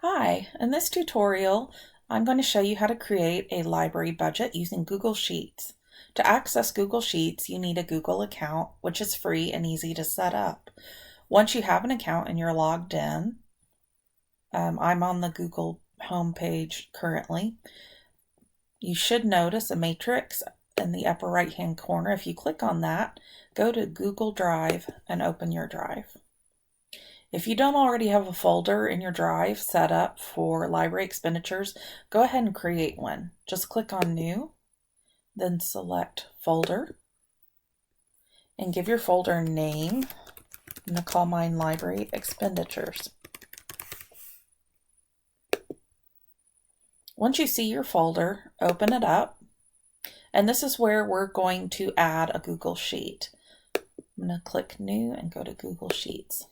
Hi, in this tutorial, I'm going to show you how to create a library budget using Google Sheets. To access Google Sheets, you need a Google account, which is free and easy to set up. Once you have an account and you're logged in, I'm on the Google homepage currently. You should notice a matrix in the upper right-hand corner. If you click on that, go to Google Drive and open your drive. If you don't already have a folder in your drive set up for library expenditures, go ahead and create one. Just click on New, then select Folder, and give your folder a name. I'm going to call mine Library Expenditures. Once you see your folder, open it up, and this is where we're going to add a Google Sheet. I'm going to click New and go to Google Sheets.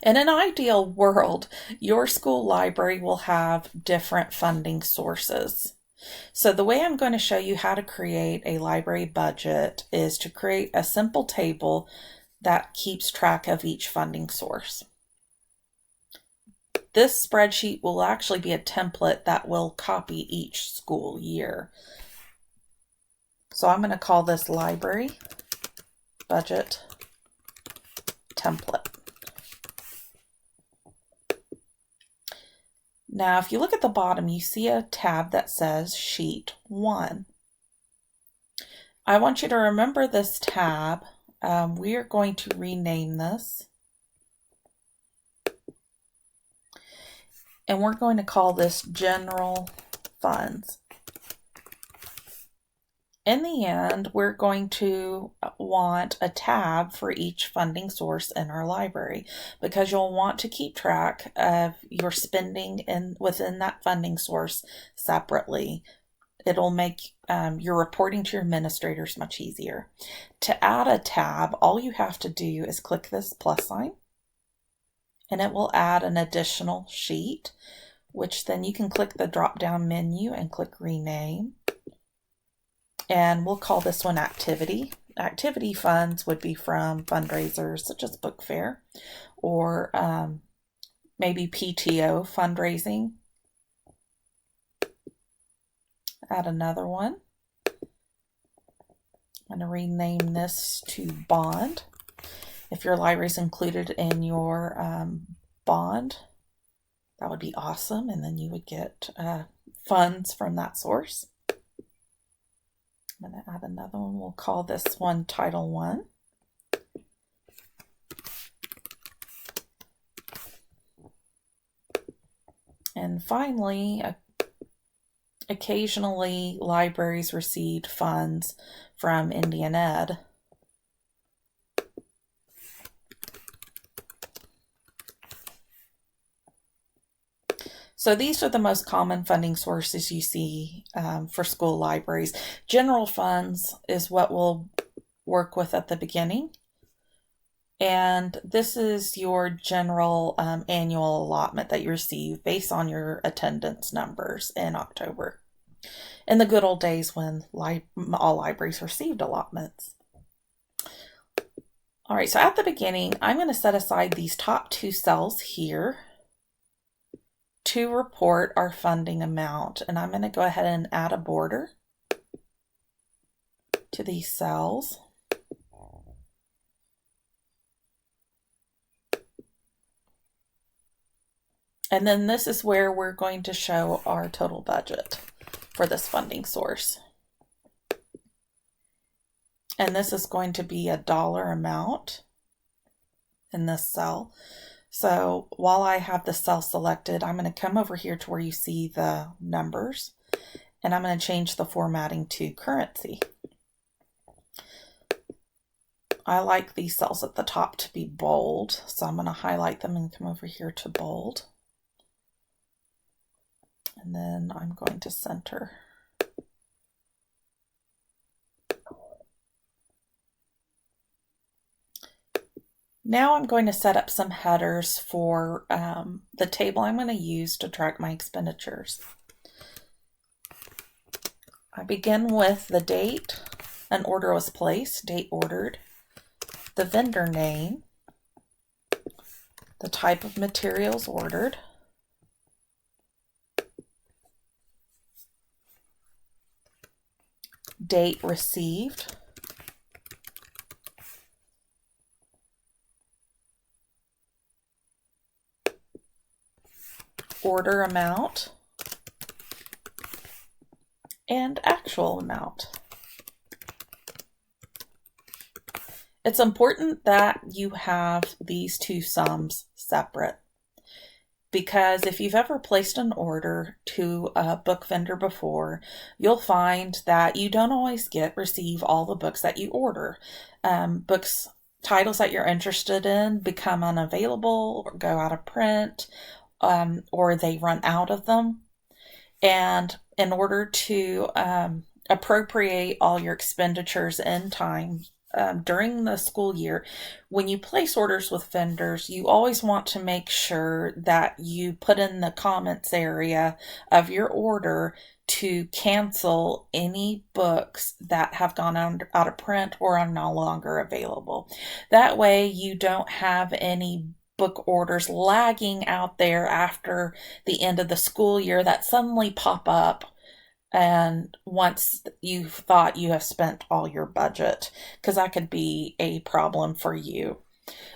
In an ideal world, your school library will have different funding sources. So the way I'm going to show you how to create a library budget is to create a simple table that keeps track of each funding source. This spreadsheet will actually be a template that will copy each school year. So I'm going to call this Library Budget Template. Now, if you look at the bottom, you see a tab that says Sheet 1. I want you to remember this tab. We are going to rename this. And we're going to call this General Funds. In the end, we're going to want a tab for each funding source in our library because you'll want to keep track of your spending within that funding source separately. It'll make your reporting to your administrators much easier. To add a tab, all you have to do is click this plus sign, and it will add an additional sheet, which then you can click the drop-down menu and click Rename. And we'll call this one Activity. Activity funds would be from fundraisers such as book fair or maybe PTO fundraising. Add another one. I'm going to rename this to Bond. If your library is included in your bond, that would be awesome. And then you would get funds from that source. I'm going to add another one. We'll call this one Title 1. And finally, occasionally libraries received funds from Indian Ed. So these are the most common funding sources you see for school libraries. General funds is what we'll work with at the beginning. And this is your general annual allotment that you receive based on your attendance numbers in October. In the good old days when all libraries received allotments. All right, so at the beginning, I'm going to set aside these top two cells here to report our funding amount. And I'm going to go ahead and add a border to these cells. And then this is where we're going to show our total budget for this funding source. And this is going to be a dollar amount in this cell. So while I have the cell selected, I'm going to come over here to where you see the numbers, and I'm going to change the formatting to currency. I like these cells at the top to be bold, so I'm going to highlight them and come over here to bold. And then I'm going to center. Now I'm going to set up some headers for the table I'm going to use to track my expenditures. I begin with the date an order was placed, date ordered, the vendor name, the type of materials ordered, date received, order amount, and actual amount. It's important that you have these two sums separate, because if you've ever placed an order to a book vendor before, you'll find that you don't always receive all the books that you order. Titles that you're interested in become unavailable or go out of print, or they run out of them. And in order to appropriate all your expenditures in time during the school year, when you place orders with vendors, you always want to make sure that you put in the comments area of your order to cancel any books that have gone out of print or are no longer available. That way you don't have any book orders lagging out there after the end of the school year that suddenly pop up and once you've thought you have spent all your budget, because that could be a problem for you.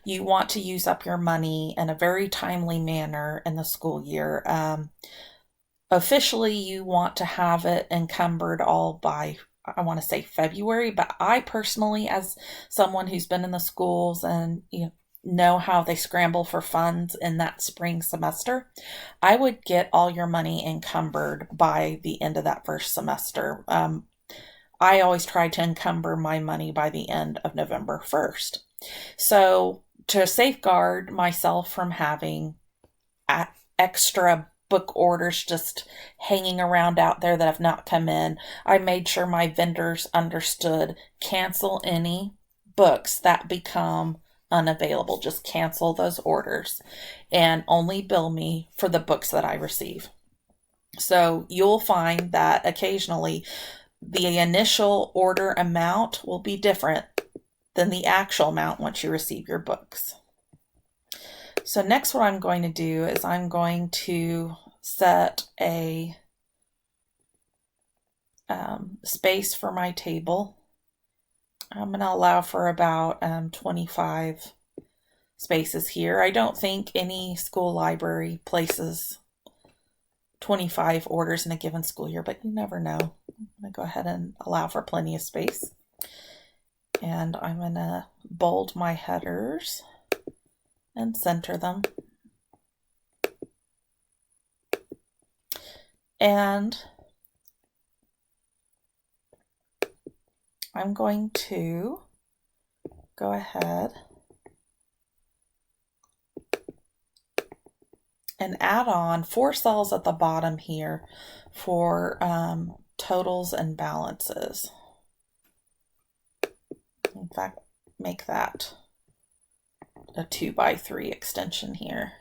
You want to use up your money in a very timely manner in the school year. Officially, you want to have it encumbered all by, I want to say February, but I personally, as someone who's been in the schools and know how they scramble for funds in that spring semester, I would get all your money encumbered by the end of that first semester. I always try to encumber my money by the end of November 1st. So to safeguard myself from having extra book orders just hanging around out there that have not come in, I made sure my vendors understood: cancel any books that become unavailable. Just cancel those orders and only bill me for the books that I receive. So you'll find that occasionally the initial order amount will be different than the actual amount once you receive your books. So next, what I'm going to do is I'm going to set a space for my table. I'm going to allow for about 25 spaces here. I don't think any school library places 25 orders in a given school year, but you never know. I'm going to go ahead and allow for plenty of space. And I'm going to bold my headers and center them. And I'm going to go ahead and add on 4 cells at the bottom here for totals and balances. In fact, make that a 2x3 extension here.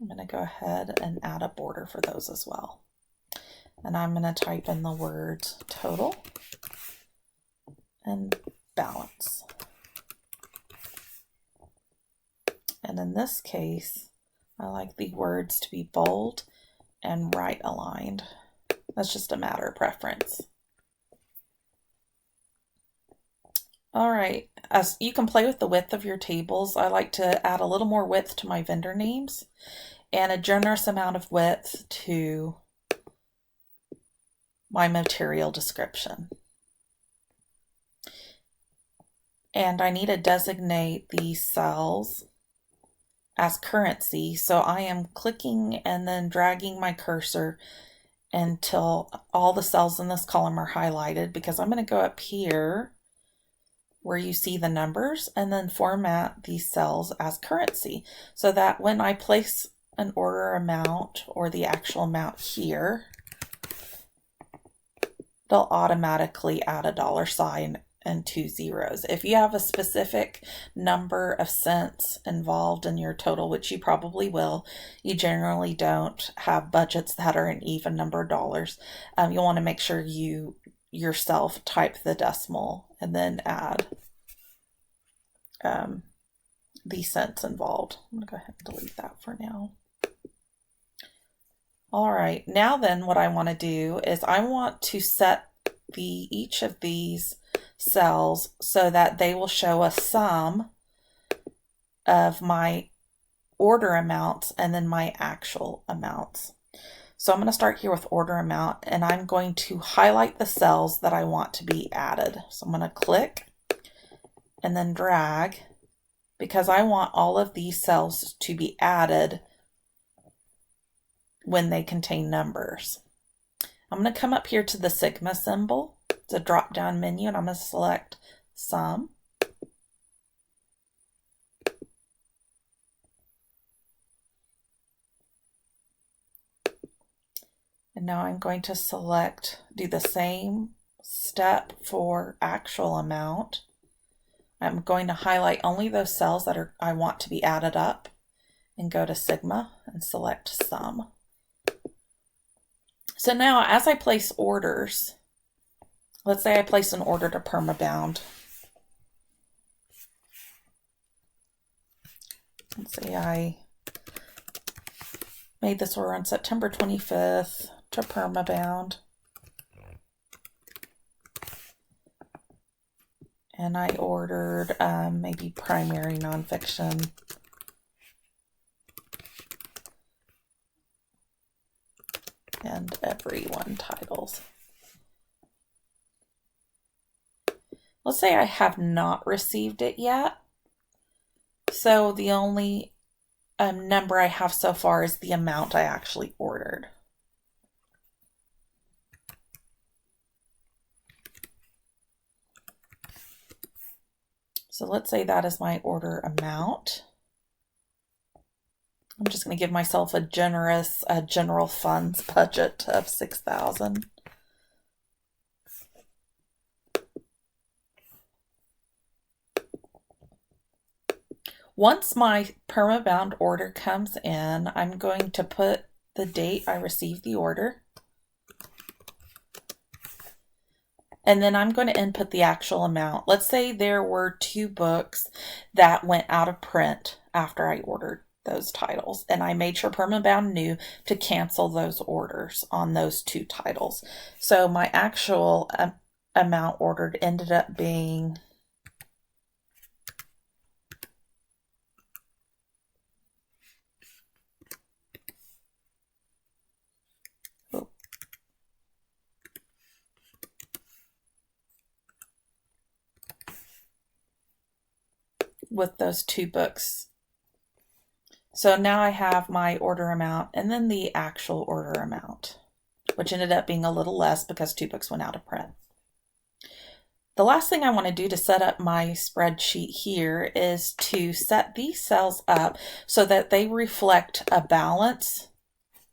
I'm going to go ahead and add a border for those as well. And I'm going to type in the words total and balance. And in this case, I like the words to be bold and right aligned. That's just a matter of preference. All right, as you can play with the width of your tables, I like to add a little more width to my vendor names and a generous amount of width to my material description. And I need to designate these cells as currency. So I am clicking and then dragging my cursor until all the cells in this column are highlighted, because I'm going to go up here where you see the numbers and then format these cells as currency, so that when I place an order amount or the actual amount here, they'll automatically add a $sign and 2 zeros. If you have a specific number of cents involved in your total, which you probably will, you generally don't have budgets that are an even number of dollars. You'll want to make sure you yourself type the decimal and then add the cents involved. I'm going to go ahead and delete that for now. All right, now then what I want to do is I want to set each of these cells so that they will show a sum of my order amounts and then my actual amounts. So I'm going to start here with order amount, and I'm going to highlight the cells that I want to be added. So I'm going to click and then drag, because I want all of these cells to be added when they contain numbers. I'm going to come up here to the sigma symbol. It's a drop down menu, and I'm going to select sum. And now I'm going to do the same step for actual amount. I'm going to highlight only those cells that I want to be added up and go to sigma and select sum. So now as I place orders, let's say I place an order to Permabound. Let's say I made this order on September 25th to Permabound. And I ordered maybe primary nonfiction. And everyone titles. Let's say I have not received it yet. So the only number I have so far is the amount I actually ordered. So let's say that is my order amount. I'm just going to give myself a generous general funds budget of $6,000. Once my Permabound order comes in, I'm going to put the date I received the order. And then I'm going to input the actual amount. Let's say there were 2 books that went out of print after I ordered those titles. And I made sure Permabound knew to cancel those orders on those 2 titles. So my actual amount ordered ended up being with those 2 books. So now I have my order amount and then the actual order amount, which ended up being a little less because 2 books went out of print. The last thing I want to do to set up my spreadsheet here is to set these cells up so that they reflect a balance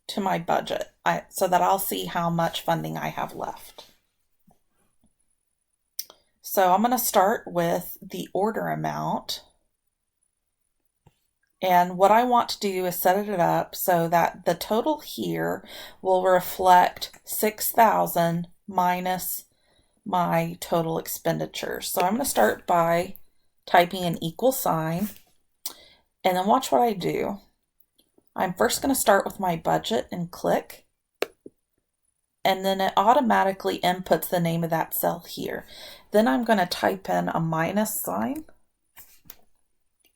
to my budget, so that I'll see how much funding I have left. So I'm going to start with the order amount. And what I want to do is set it up so that the total here will reflect 6,000 minus my total expenditures. So I'm going to start by typing an equal sign, and then watch what I do. I'm first going to start with my budget and click, and then it automatically inputs the name of that cell here. Then I'm going to type in a minus sign,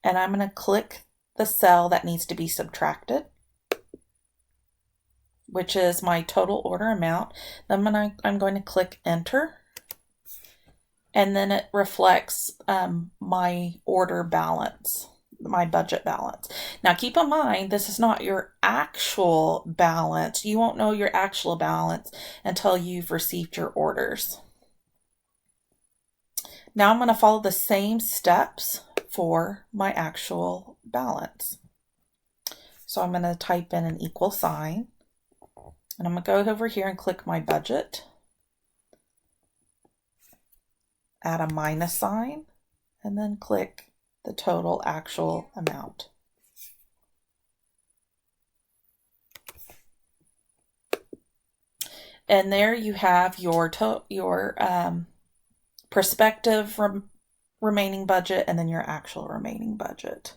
and I'm going to click the cell that needs to be subtracted, which is my total order amount. Then I'm going to click enter, and then it reflects my order balance, my budget balance. Now keep in mind, this is not your actual balance. You won't know your actual balance until you've received your orders. Now I'm going to follow the same steps for my actual balance. So I'm going to type in an equal sign, and I'm going to go over here and click my budget, add a minus sign, and then click the total actual amount. And there you have your prospective remaining budget and then your actual remaining budget.